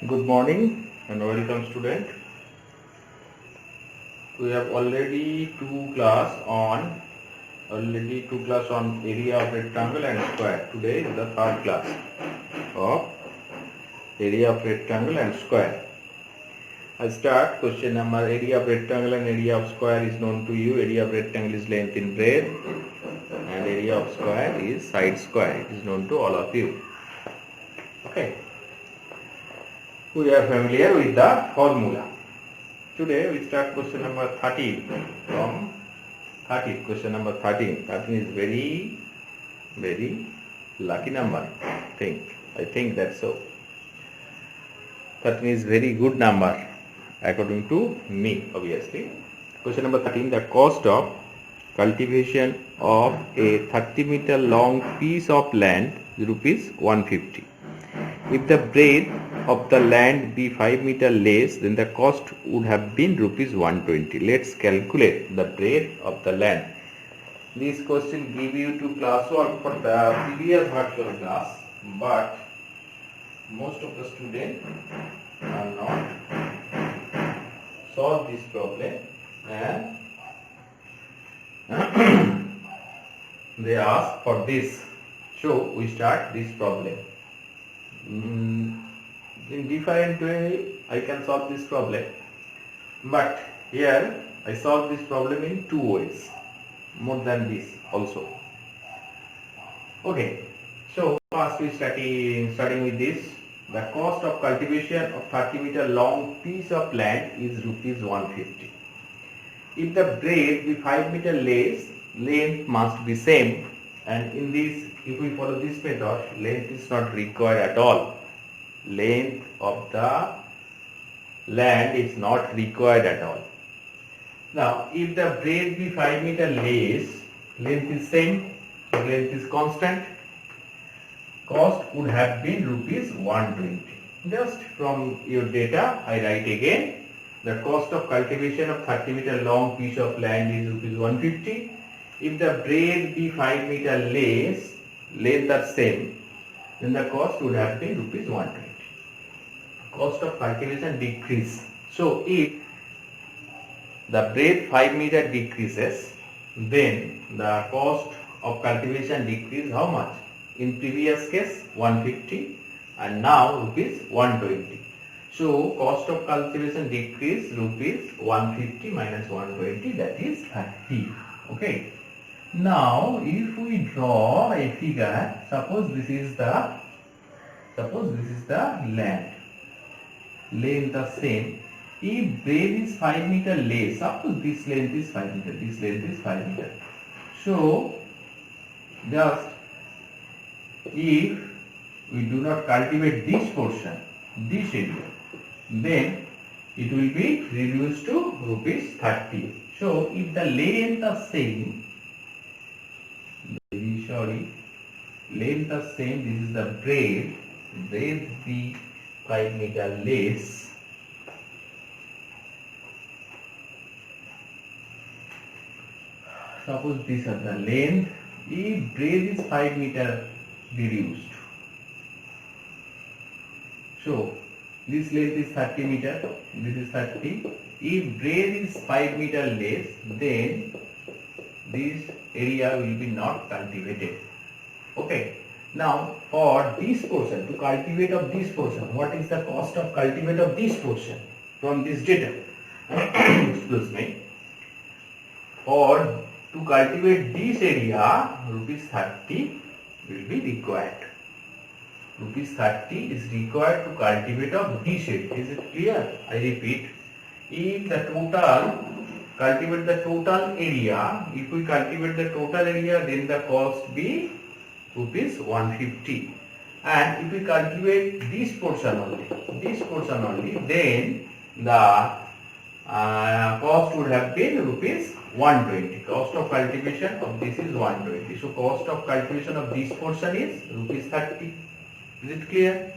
Good morning and welcome student. We have already two class on area of rectangle and square. Today is the third class of area of rectangle and square. I start question number. Area of rectangle and area of square is known to you. Area of rectangle is length in breadth and area of square is side square. It is known to all of you. Okay. We are familiar with the formula. Today we start question number 13 from 13. Question number 13. 13 is very lucky number. I think that's so. 13 is very good number according to me, obviously. Question number 13. The cost of cultivation of a 30-meter long piece of land is rupees 150. If the breadth of the land be 5 meter less, then the cost would have been rupees 120. Let's calculate the breadth of the land. This question give you to classwork for the previous virtual class, but most of the students are not solve this problem and they ask for this. So we start this problem. In different way I can solve this problem, but here I solve this problem in two ways, more than this also. Okay, so first we starting with this. The cost of cultivation of 30-meter long piece of land is rupees 150. If the breadth be 5 meter less, length must be same, and in this, if we follow this method, length is not required at all. Length of the land is not required at all. Now, if the breadth be 5 meter less, length is same, so length is constant, cost would have been rupees 120. Just from your data, I write again, the cost of cultivation of 30 meter long piece of land is rupees 150. If the breadth be 5 meter less, length are same, then the cost would have been rupees 120. Cost of cultivation decrease. So if the breadth 5 meter decreases, then the cost of cultivation decrease how much? In previous case 150 and now rupees 120. So cost of cultivation decrease rupees 150 minus 120, that is 30. Okay. Now if we draw a figure, suppose this is the land. Length the same. If breadth is 5 meter less, suppose this length is 5 meter, this length is 5 meter. So just if we do not cultivate this portion, this area, then it will be reduced to rupees 30. So if the length is same, length is same, this is the breadth be 5 meter less, suppose these are the length. If breadth is 5 meter reduced, so this length is 30 meter, this is 30. If breadth is 5 meter less, then this area will be not cultivated. Okay. Now for this portion, to cultivate of this portion, what is the cost of cultivate of this portion from this data? Excuse me. For to cultivate this area, rupees 30 will be required. Rupees 30 is required to cultivate of this area. Is it clear? I repeat. If the cultivate the total area, if we cultivate the total area, then the cost be rupees 150. And if we cultivate this portion only, then the cost would have been rupees 120. Cost of cultivation of this is 120. So cost of cultivation of this portion is rupees 30. Is it clear?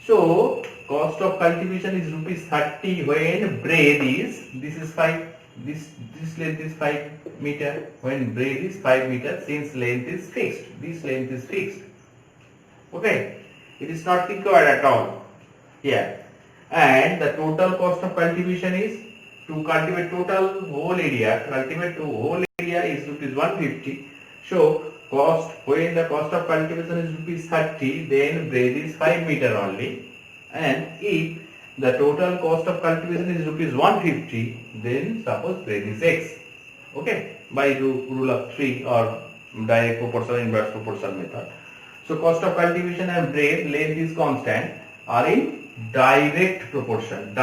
So cost of cultivation is rupees 30 when breadth is, this is 5, this length is 5 meter, when breadth is 5 meter, since length is fixed, this length is fixed. Okay, it is not required at all here. and the total cost of cultivation is, to cultivate total whole area, is rupees 150. So cost, when the cost of cultivation is rupees 30, then breadth is 5 meter only, and if the total cost of cultivation is rupees 150, then suppose breadth is x. Okay, by rule of 3 or direct proportional inverse proportional method. So cost of cultivation and breadth, length is constant, are in direct proportion.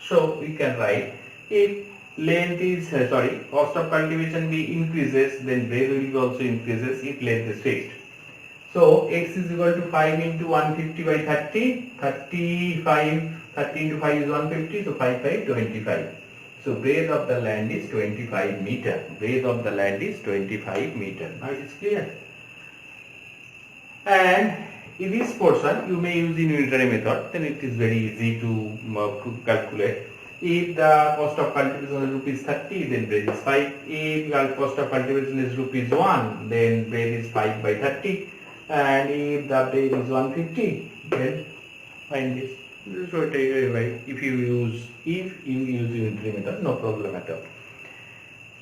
So we can write, if length is cost of cultivation be increases, then breadth will be also increases if length is fixed. So x is equal to 5 into 150 by 30. 30 into 5 is 150. So 5 by 25. So breadth of the land is 25 meter. Now it's clear. And in this portion you may use the unitary method, then it is very easy to calculate. If the cost of cultivation is rupees 30, then breadth is 5. If the cost of cultivation is rupees 1, then breadth is 5 by 30. And if the breadth is 150, then find this. So if you use unitary method, no problem at all.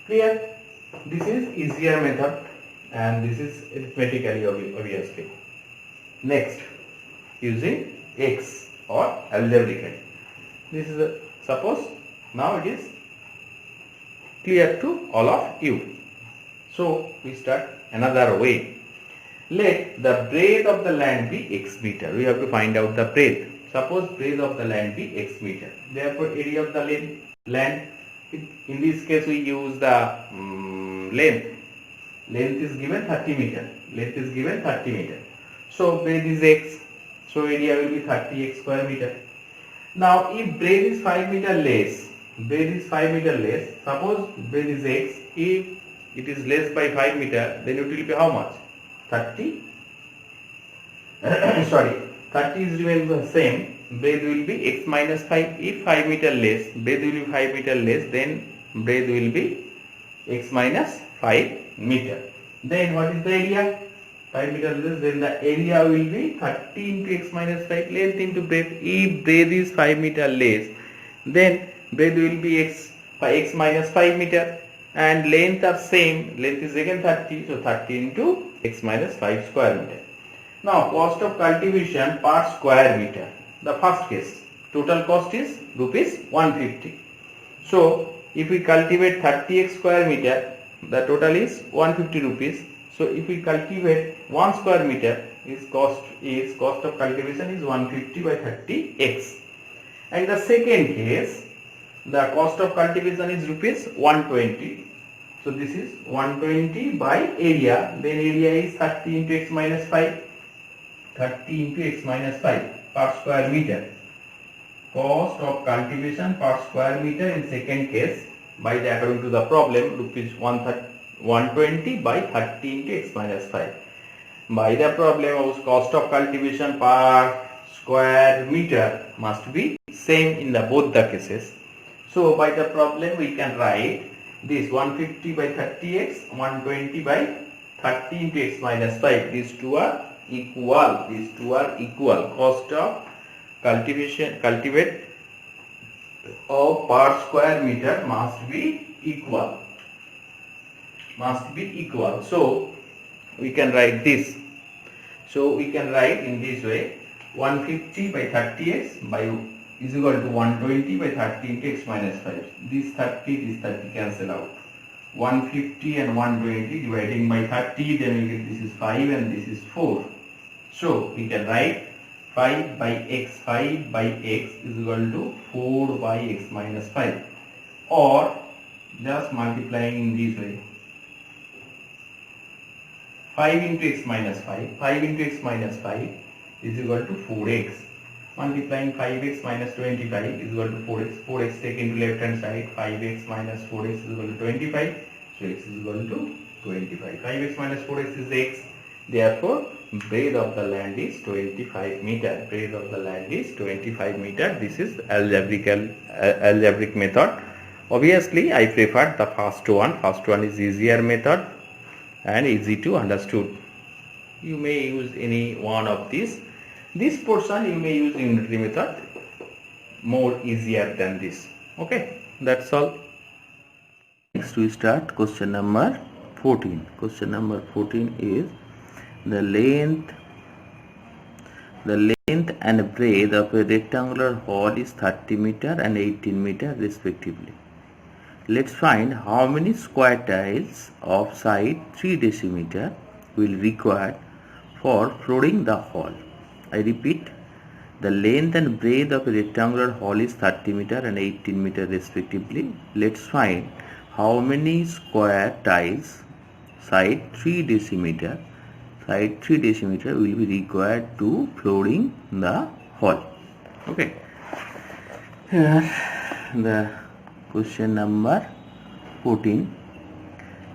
Clear? This is easier method, and this is arithmetically obviously. Next, using x or algebraically. This is suppose now it is clear to all of you. So we start another way. Let the breadth of the land be x meter. We have to find out the breadth. Suppose breadth of the land be x meter. Therefore area of the land, in this case we use the length. Length is given 30 meter. So breadth is x. So area will be 30x square meter. Now if breadth is 5 meter less, suppose breadth is x, if it is less by 5 meter, then it will be how much? 30 is remain the same, breadth will be x minus 5. If 5 meter less, breadth will be 5 meter less, then breadth will be x minus 5 meter. Then what is the area? 5 meter less, then the area will be 30 into x minus 5, length into breadth. If breadth is 5 meter less, then breadth will be x minus 5 meter, and length are same, length is again 30, so 30 into x minus 5 square meter. Now cost of cultivation per square meter. The first case, total cost is rupees 150. So if we cultivate 30x square meter, the total is 150 rupees. So if we cultivate 1 square meter, cost of cultivation is 150 by 30x. And the second case, the cost of cultivation is rupees 120. So this is 120 by area, then area is 30 into x minus 5. 30 into x minus 5 per square meter. Cost of cultivation per square meter in second case, by the according to the problem, rupees 120 by 30 into x minus 5. By the problem, cost of cultivation per square meter must be same in the both the cases. So by the problem we can write this 150 by 30x, 120 by 30 into x minus 5. These two are equal. Cost of cultivate of per square meter must be equal. So we can write this. So we can write in this way, 150 by 30x by is equal to 120 by 30 into x minus 5. This 30 cancel out. 150 and 120 dividing by 30, then we get this is 5 and this is 4. So we can write 5 by x is equal to 4 by x minus 5, or just multiplying in this way. 5 into x minus 5 is equal to 4x. Multiplying 5x minus 25 is equal to 4x. 4x take into left hand side. 5x minus 4x is equal to 25. So x is equal to 25. 5x minus 4x is x. Therefore, breadth of the land is 25 meter. This is algebraic method. Obviously, I prefer the first one. First one is easier method and easy to understood. You may use any one of these. This portion you may use unitary method. more easier than this. Okay, that's all. Next we start question number 14. Question number 14 is the length and breadth of a rectangular hall is 30 meter and 18 meter respectively. Let's find how many square tiles of side 3 decimeter will required for flooring the hall. I repeat, the length and breadth of a rectangular hall is 30 meter and 18 meter respectively. Let's find how many square tiles side 3 decimeter will be required to flooring the hall. Okay. Here the question number 14.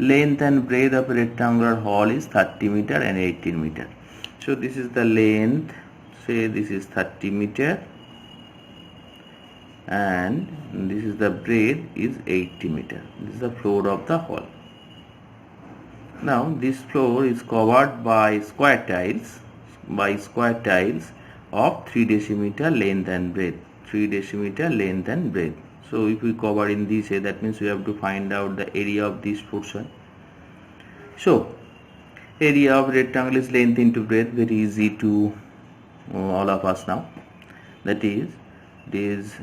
Length and breadth of a rectangular hall is 30 meter and 18 meter. So this is the length, say this is 30 meter, and this is the breadth is 80 meter. This is the floor of the hall. Now this floor is covered by square tiles of 3 decimeter length and breadth. 3 decimeter length and breadth. So if we cover in this way, that means we have to find out the area of this portion. So area of rectangle is length into breadth, very easy to all of us now. That is, it is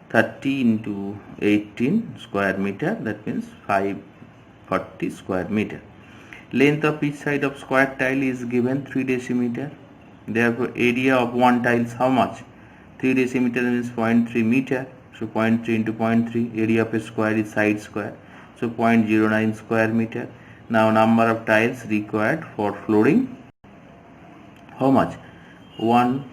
30 into 18 square meter, that means 540 square meter. Length of each side of square tile is given 3 decimeter. Therefore area of one tile is how much? 3 decimeter means 0.3 meter. So 0.3 into 0.3, area of a square is side square. So 0.09 square meter. Now number of tiles required for flooring, how much? One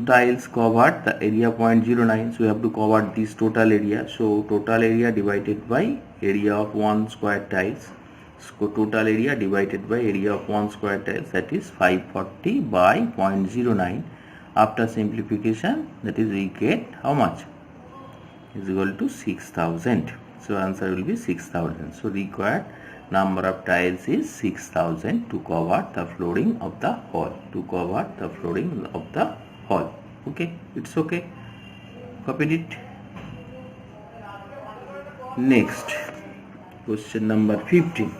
tiles covered, the area 0.09, so we have to cover this total area. So total area divided by area of one square tiles. So total area divided by area of one square tiles, that is 540 by 0.09. After simplification, that is we get how much? Is equal to 6000. So answer will be 6000. So required number of tiles is 6000 to cover the flooring of the hall. Okay, it's okay. Copied it. Next, question number 15.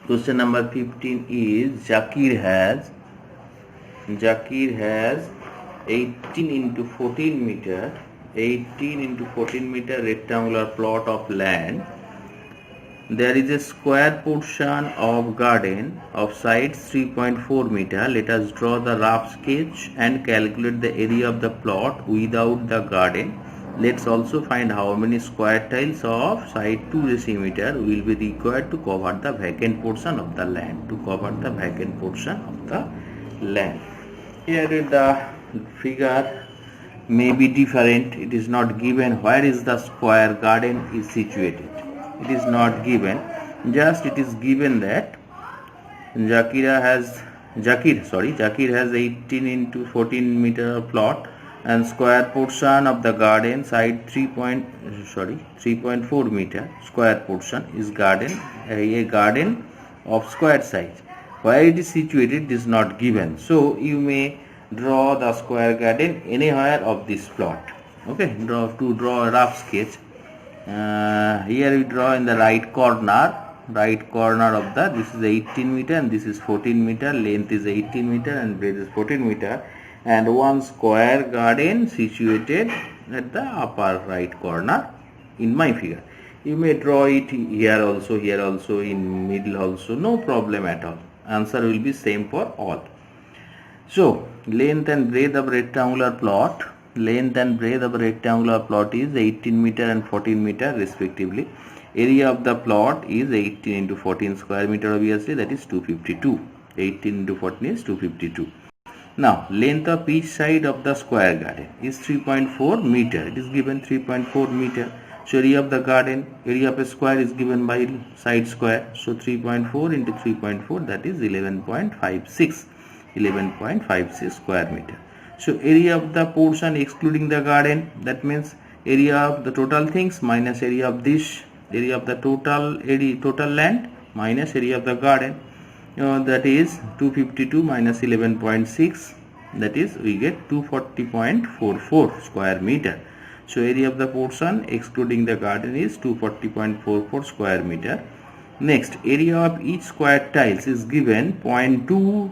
Question number 15 is Zakir has 18 into 14 meter rectangular plot of land. There is a square portion of garden of sides 3.4 meter. Let us draw the rough sketch and calculate the area of the plot without the garden. Let's also find how many square tiles of side 2 decimeter will be required to cover the vacant portion of the land. Here the figure may be different. It is not given where is the square garden is situated. It is not given. Just it is given that Zakir has 18 into 14 meter plot, and square portion of the garden side 3.4 meter square portion is a garden of square size. Where it is situated is not given. So you may draw the square garden anywhere of this plot. Okay, draw a rough sketch. Here we draw in the right corner of the, this is 18 meter and this is 14 meter, length is 18 meter and breadth is 14 meter, and one square garden situated at the upper right corner in my figure. You may draw it here also, in middle also, no problem at all. Answer will be same for all. So length and breadth of rectangular plot is 18 meter and 14 meter respectively. Area of the plot is 18 into 14 square meter, obviously, that is 252. 18 into 14 is 252. Now length of each side of the square garden is 3.4 meter. It is given 3.4 meter. So area of the garden, area of a square is given by side square. So 3.4 into 3.4, that is 11.56 square meter. So area of the portion excluding the garden, that means area of the total things minus area of this, area of the total land minus area of the garden, that is 252 minus 11.6, that is we get 240.44 square meter. So area of the portion excluding the garden is 240.44 square meter. Next, area of each square tiles is given 2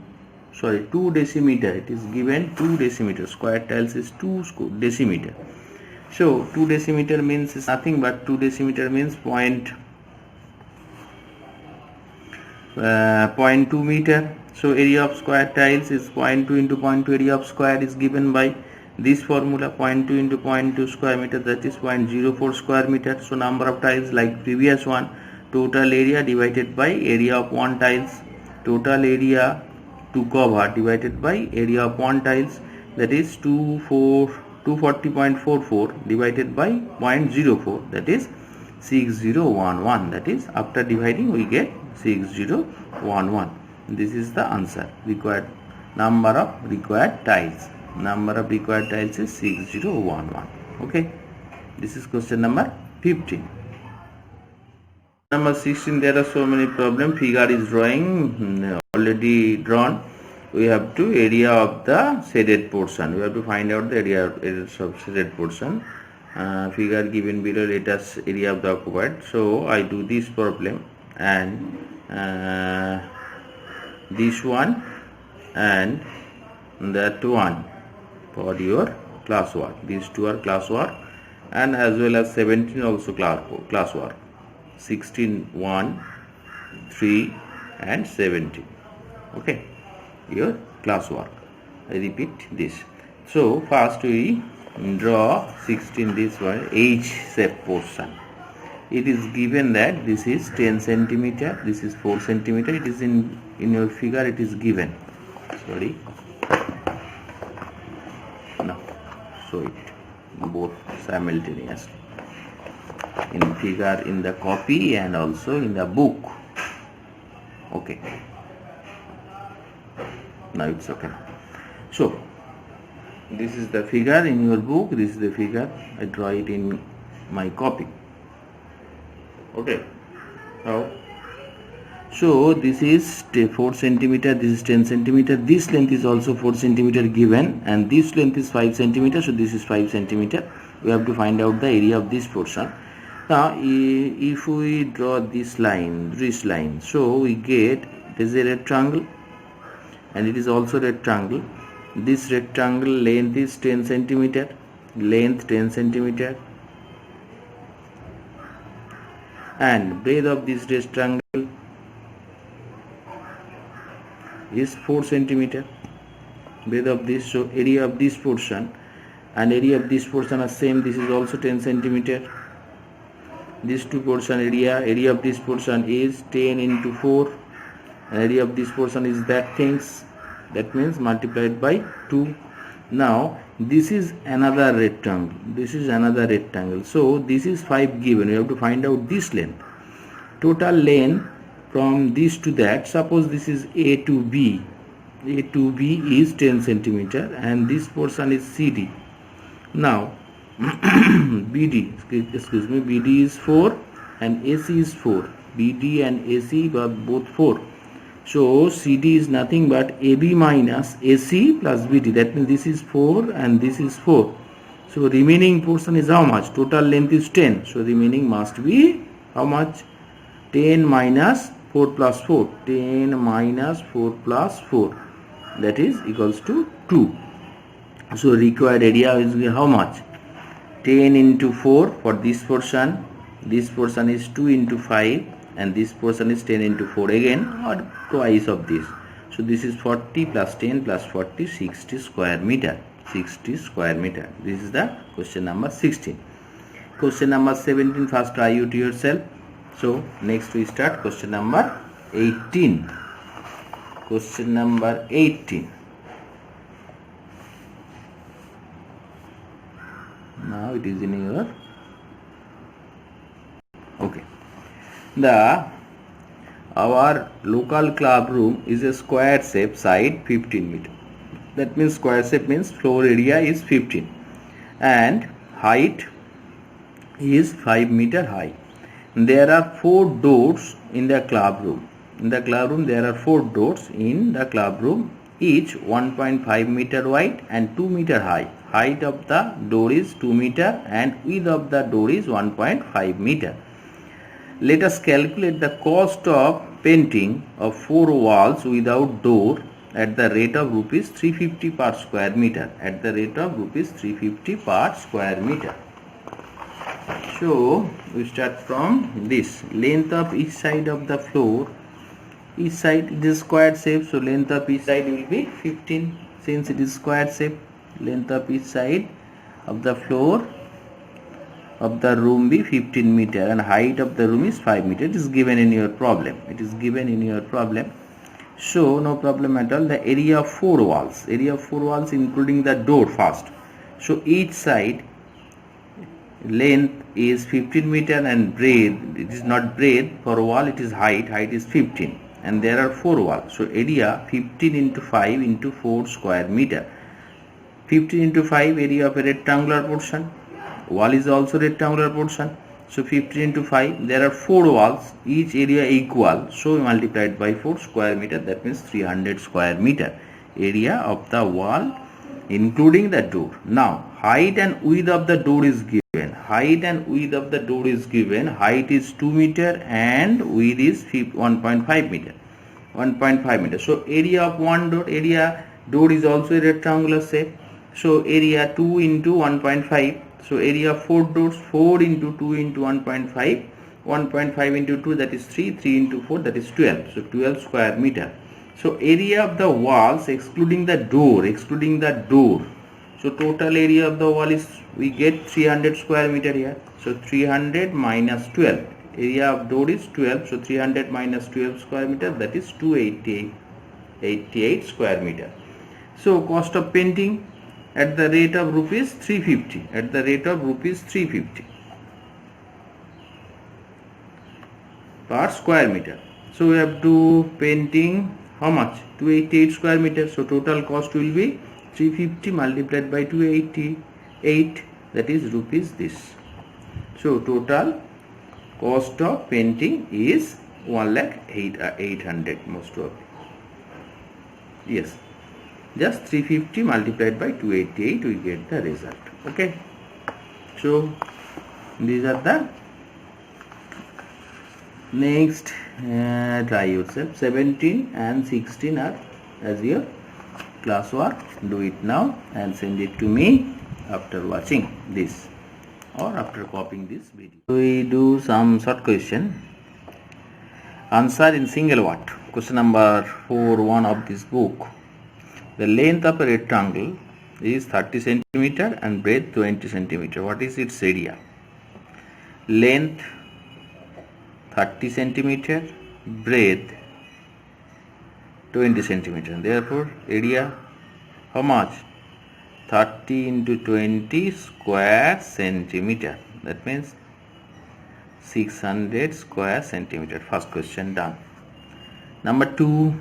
decimeter. It is given 2 decimeter. Square tiles is 2 decimeter. So 2 decimeter means is nothing but 2 decimeter means 0.2 meter. So area of square tiles is 0.2 into 0.2. Area of square is given by this formula, 0.2 into 0.2 square meter, that is 0.04 square meter. So number of tiles like previous one, total area divided by area of one tiles, total area to cover divided by area of one tiles, that is 240.44 divided by 0.04, that is 6011. That is after dividing we get 6011. This is the answer. Required number of required tiles. Number of required tiles is 6011. Okay. This is question number 15. Number 16, there are so many problems. Figure is drawing, already drawn. We have to area of the shaded portion. We have to find out the area of shaded portion. Figure given below, let us area of the occupied. So I do this problem and this one and that one for your classwork. These two are classwork and as well as 17 also classwork. 16, 1, 3 and 17. Okay, your classwork. I repeat this. So first we draw 16, this one H shape portion. It is given that this is 10 centimeter, this is 4 centimeter. It is in your figure, it is given. Sorry. Now show it both simultaneously. In figure in the copy and also in the book. Okay. Now it's okay. So this is the figure in your book. This is the figure. I draw it in my copy. Okay. Now, so this is 4 centimeter. This is 10 centimeter. This length is also 4 centimeter given, and this length is 5 centimeter. So this is 5 centimeter. We have to find out the area of this portion. Now if we draw this line, so we get it is a rectangle and it is also rectangle. This rectangle length is 10 centimeter, length 10 centimeter, and breadth of this rectangle is 4 centimeter. Breadth of this, so area of this portion and area of this portion are same. This is also 10 centimeter. This two portion area of this portion is 10 into 4 and area of this portion is that things, that means multiplied by 2. Now this is another rectangle, this is another rectangle. So this is 5 given. We have to find out this length, total length from this to that. Suppose this is A to B. A to B is 10 centimeter and this portion is CD. Now BD is 4 and AC is 4. BD and AC are both 4. So CD is nothing but AB minus AC plus BD. That means this is 4 and this is 4. So remaining portion is how much? Total length is 10. So remaining must be how much? 10 minus 4 plus 4. 10 minus 4 plus 4. That is equals to 2. So required area is how much? 10 into 4 for this portion. This portion is 2 into 5 and this portion is 10 into 4 again, or twice of this. So this is 40 plus 10 plus 40, 60 square meter. 60 square meter. This is the question number 16. Question number 17, first try you to yourself. So next we start question number 18. Question number 18. Now it is in your okay. Our local club room is a square shape, side 15 meter. That means square shape means floor area is 15 and height is 5 meter high. There are 4 doors in the club room. In the club room there are 4 doors in the club room each 1.5 meter wide and 2 meter high. Height of the door is 2 meter and width of the door is 1.5 meter. Let us calculate the cost of painting of 4 walls without door at the rate of rupees 350 per square meter. At the rate of rupees 350 per square meter. So we start from this. Length of each side of the floor. Each side it is square shape, so length of each side will be 15. Since it is square shape, length of each side of the floor of the room be 15 meter and height of the room is 5 meter. It is given in your problem. It is given in your problem. So no problem at all. The area of 4 walls. Area of 4 walls including the door first. So each side length is 15 meter and breadth, it is not breadth for wall, it is height is 15 and there are 4 walls. So area 15 into 5 into 4 square meter. 15 into 5 area of a rectangular portion. Wall is also rectangular portion. So 15 into 5, there are 4 walls, each area equal. So multiplied by 4 square meter, that means 300 square meter. Area of the wall including the door. Now height and width of the door is given. Height and width of the door is given. Height is 2 meter and width is 1.5 meter. 1.5 meter. So area of one door, area door is also a rectangular shape. So area 2 into 1.5. So area of 4 doors, 4 into 2 into 1.5. 1.5 into 2, that is 3. 3 into 4, that is 12. So 12 square meter. So area of the walls excluding the door. So total area of the wall is, we get 300 square meter here. So 300 minus 12. Area of door is 12. So 300 minus 12 square meter, that is 288 square meter. So cost of painting at the rate of rupees 350. At the rate of rupees 350 per square meter. So we have to painting how much? 288 square meter. So total cost will be 350 multiplied by 288, that is rupees this. So total cost of painting is 1,08,800 most probably. Yes, just 350 multiplied by 288 we get the result. Okay, so these are the next. Try yourself. 17 and 16 are as your classwork. Do it now and send it to me after watching this or after copying this video. We do some short question. Answer in single word. Question number 4.1 of this book. The length of a rectangle is 30 centimeter and breadth 20 centimeter. What is its area? Length 30 centimeter, breadth 20 centimeter. Therefore area how much? 30 into 20 square centimeter. That means 600 square centimeter. First question done. Number 2.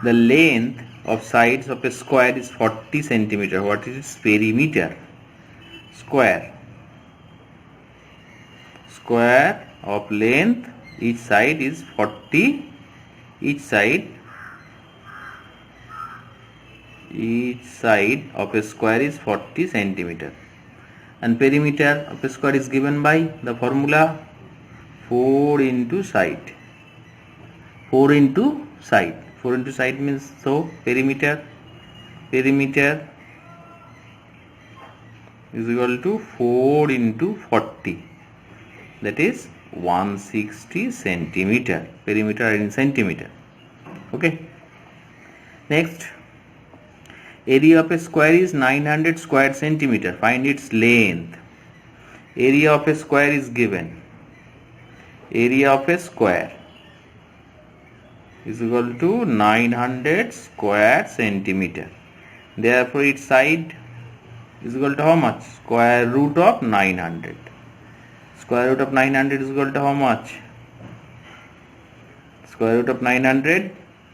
The length of sides of a square is 40 centimeter. What is its perimeter? Square of length, each side is 40. Each side of a square is 40 centimeter. And perimeter of a square is given by the formula 4 into side. 4 into side. 4 into side means, so perimeter is equal to 4 into 40. That is 160 centimeter. Perimeter in centimeter. Okay. Next, area of a square is 900 square centimeter. Find its length. Area of a square is given. Area of a square is equal to 900 square centimeter. Therefore its side is equal to how much? Square root of 900. Square root of 900 is equal to how much? Square root of 900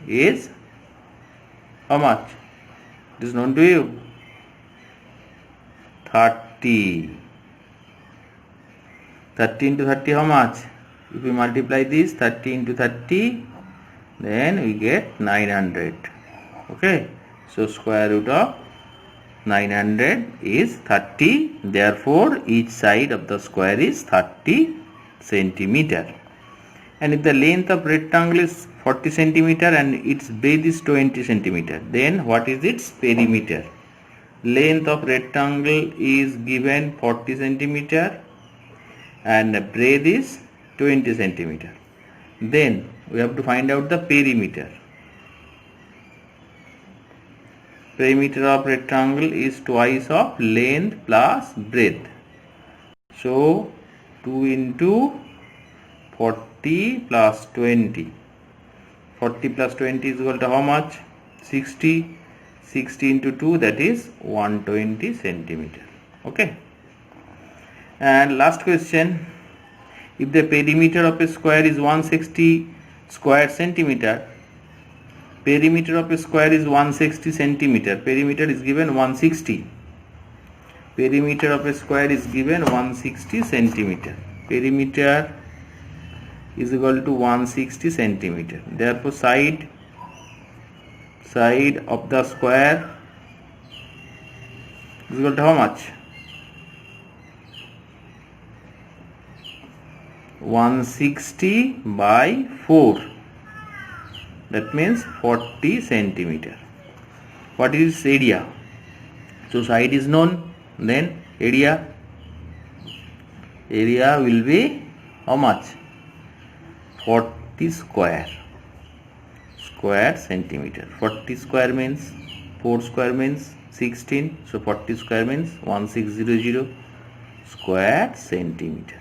is how much? It is known to you. 30. 30 into 30 how much? If we multiply this 30 into 30, then we get 900. Okay, so square root of 900 is 30. Therefore, each side of the square is 30 centimeter. And if the length of rectangle is 40 centimeter and its breadth is 20 centimeter, then what is its perimeter? Length of rectangle is given 40 centimeter and breadth is 20 centimeter. Then we have to find out the perimeter. Perimeter of rectangle is twice of length plus breadth. So 2 into 40 plus 20. 40 plus 20 is equal to how much? 60. 60 into 2, that is 120 centimeter. Okay. And last question. If the perimeter of a square is 160 square centimeter, perimeter of a square is 160 centimeter. Perimeter is given 160. Perimeter of a square is given 160 centimeter. Perimeter is equal to 160 centimeter. Therefore, side of the square is equal to how much? 160 by 4. That means 40 centimeter. What is area? So side is known, then area will be how much? 40 square centimeter. 40 square means 4 square means 16. So 40 square means 1600 square centimeter.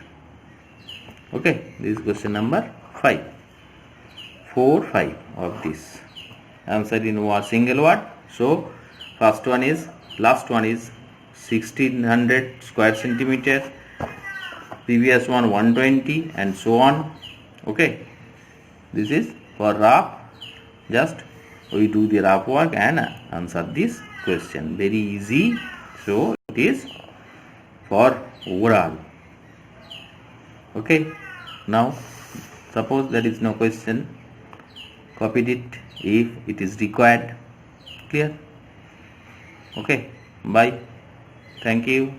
Okay, this is question number 5. 4, 5 of this. Answer in one single word. So last one is 1600 square centimeter. Previous one 120 and so on. Okay, this is for rough. Just we do the rough work and answer this question. Very easy. So it is for overall. Okay, now suppose there is no question, copied it if it is required. Clear? Okay, bye. Thank you.